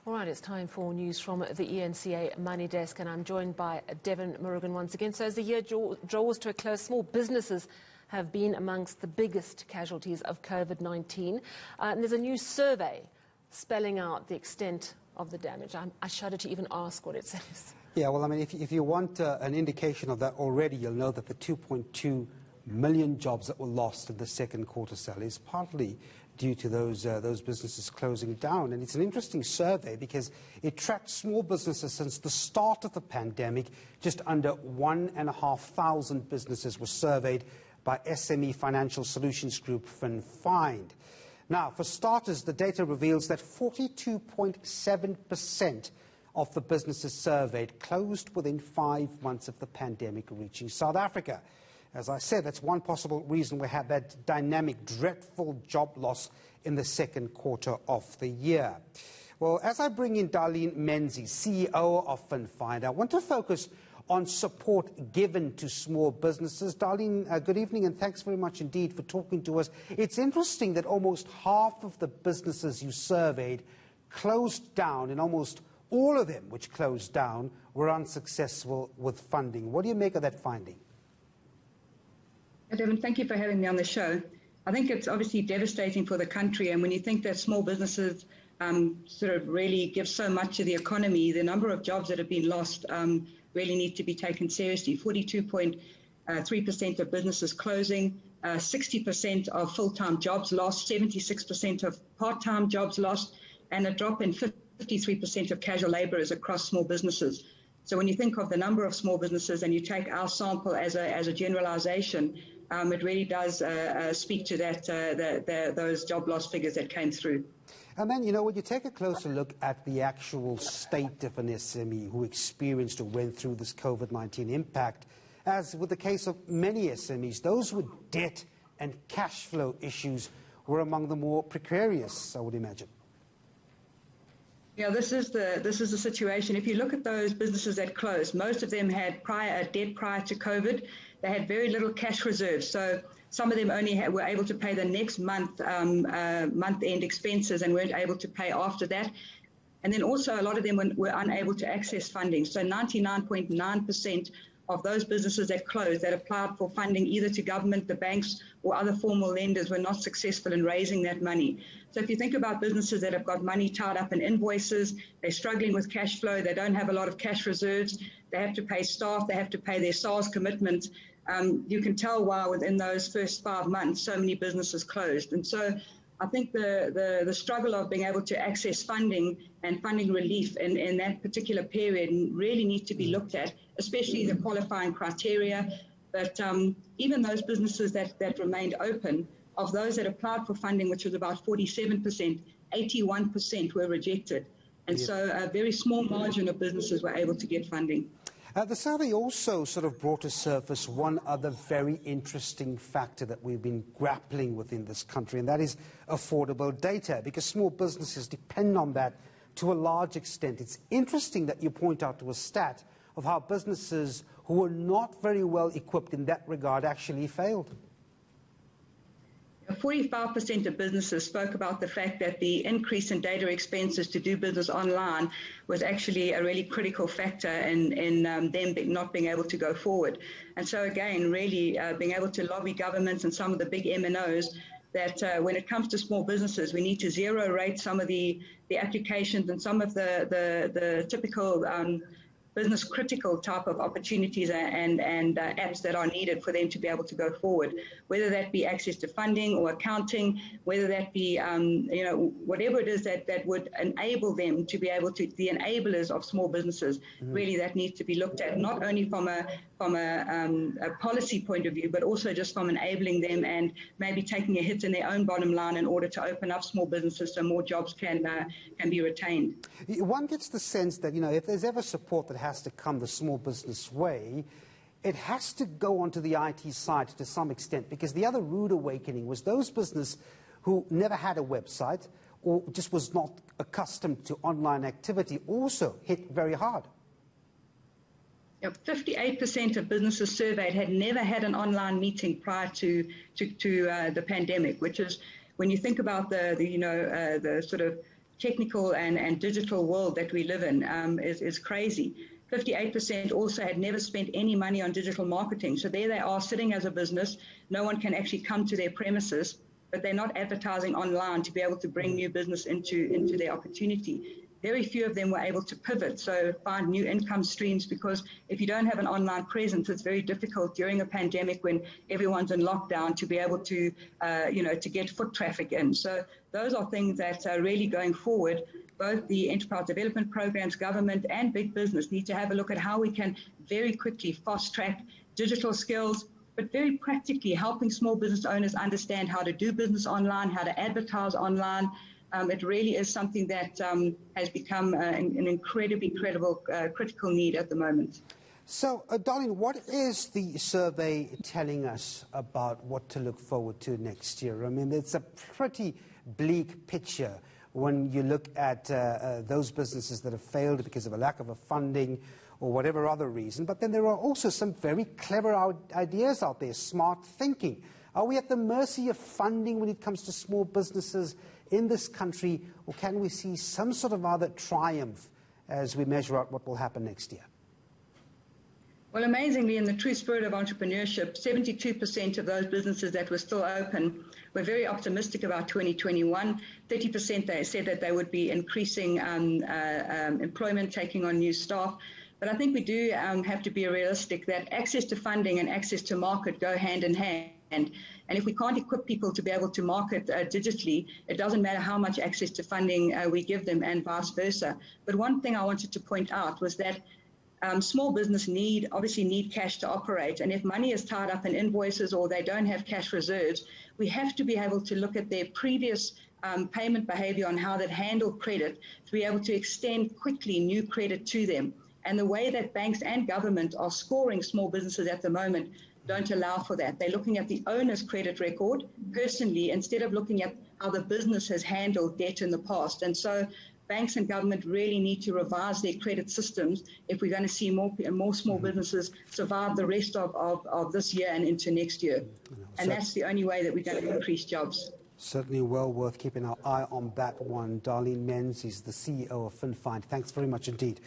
All right, it's time for news from the eNCA Money Desk, and I'm joined by Devan Murugan once again. So as the year draws to a close, small businesses have been amongst the biggest casualties of COVID-19. And there's a new survey spelling out the extent of the damage. I shudder to even ask what it says. Yeah, well, I mean, if you want an indication of that already, you'll know that the 2.2 million jobs that were lost in the second quarter, Sally, is partly due to those businesses closing down. And it's an interesting survey because it tracked small businesses since the start of the pandemic. Just under 1,500 businesses were surveyed by SME Financial Solutions Group Finfind. Now, for starters, the data reveals that 42.7% of the businesses surveyed closed within 5 months of the pandemic reaching South Africa. As I said, that's one possible reason we had that dynamic, dreadful job loss in the second quarter of the year. Well, as I bring in Darlene Menzies, CEO of Finfind, I want to focus on support given to small businesses. Darlene, good evening, and thanks very much indeed for talking to us. It's interesting that almost half of the businesses you surveyed closed down, and almost all of them which closed down were unsuccessful with funding. What do you make of that finding? Devan, thank you for having me on the show. I think it's obviously devastating for the country, and when you think that small businesses sort of really give so much to the economy, the number of jobs that have been lost really need to be taken seriously. 42.3% of businesses closing, 60% of full-time jobs lost, 76% of part-time jobs lost, and a drop in 53% of casual labourers across small businesses. So when you think of the number of small businesses and you take our sample as a generalization, it really does speak to that those job loss figures that came through. And then, when you take a closer look at the actual state of an SME who experienced or went through this COVID-19 impact, as with the case of many SMEs, those with debt and cash flow issues were among the more precarious, I would imagine. Yeah, this is the situation. If you look at those businesses that closed, most of them had debt prior to COVID. They had very little cash reserves. So some of them only were able to pay the next month-end expenses and weren't able to pay after that. And then also a lot of them were unable to access funding. So 99.9% of those businesses that closed, that applied for funding either to government, the banks, or other formal lenders, were not successful in raising that money. So if you think about businesses that have got money tied up in invoices, they're struggling with cash flow, they don't have a lot of cash reserves, they have to pay staff, they have to pay their SARS commitment, you can tell why within those first 5 months so many businesses closed. And so I think the struggle of being able to access funding and funding relief in that particular period really needs to be looked at, especially the qualifying criteria. But even those businesses that remained open, of those that applied for funding, which was about 47%, 81% were rejected. And so a very small margin of businesses were able to get funding. The survey also sort of brought to surface one other very interesting factor that we've been grappling with in this country, and that is affordable data, because small businesses depend on that to a large extent. It's interesting that you point out to a stat of how businesses who were not very well equipped in that regard actually failed. 45% of businesses spoke about the fact that the increase in data expenses to do business online was actually a really critical factor in them not being able to go forward. And so again, really being able to lobby governments and some of the big MNOs that when it comes to small businesses, we need to zero rate some of the applications and some of the typical business critical type of opportunities and apps that are needed for them to be able to go forward, whether that be access to funding or accounting, whether that be, whatever it is that would enable them to be able to, the enablers of small businesses, really that needs to be looked at, not only from a policy point of view, but also just from enabling them and maybe taking a hit in their own bottom line in order to open up small businesses so more jobs can be retained. One gets the sense that, if there's ever support that has to come the small business way, it has to go onto the IT side to some extent, because the other rude awakening was those businesses who never had a website or just was not accustomed to online activity also hit very hard. 58% of businesses surveyed had never had an online meeting prior to the pandemic, which is, when you think about the sort of technical and digital world that we live in is crazy. 58% also had never spent any money on digital marketing. So there they are sitting as a business. No one can actually come to their premises, but they're not advertising online to be able to bring new business into their opportunity. Very few of them were able to pivot, so find new income streams, because if you don't have an online presence, it's very difficult during a pandemic when everyone's in lockdown to be able to, to get foot traffic in. So those are things that are really going forward. Both the enterprise development programs, government and big business need to have a look at how we can very quickly fast track digital skills, but very practically helping small business owners understand how to do business online, how to advertise online. It really is something that has become an incredibly critical need at the moment. So, Darlene, what is the survey telling us about what to look forward to next year? I mean, it's a pretty bleak picture when you look at those businesses that have failed because of a lack of a funding or whatever other reason. But then there are also some very clever ideas out there, smart thinking. Are we at the mercy of funding when it comes to small businesses in this country, or can we see some sort of other triumph as we measure out what will happen next year? Well, amazingly, in the true spirit of entrepreneurship, 72% of those businesses that were still open were very optimistic about 2021. 30% they said that they would be increasing employment, taking on new staff. But I think we do have to be realistic that access to funding and access to market go hand in hand. And if we can't equip people to be able to market digitally, it doesn't matter how much access to funding we give them, and vice versa. But one thing I wanted to point out was that small business obviously need cash to operate. And if money is tied up in invoices or they don't have cash reserves, we have to be able to look at their previous payment behavior on how they've handled credit to be able to extend quickly new credit to them. And the way that banks and government are scoring small businesses at the moment don't allow for that. They're looking at the owner's credit record personally instead of looking at how the business has handled debt in the past. And so banks and government really need to revise their credit systems if we're going to see more small businesses survive the rest of this year and into next year. And that's the only way that we're going to increase jobs. Certainly well worth keeping our eye on that one. Darlene Menzies, the CEO of Finfind. Thanks very much indeed.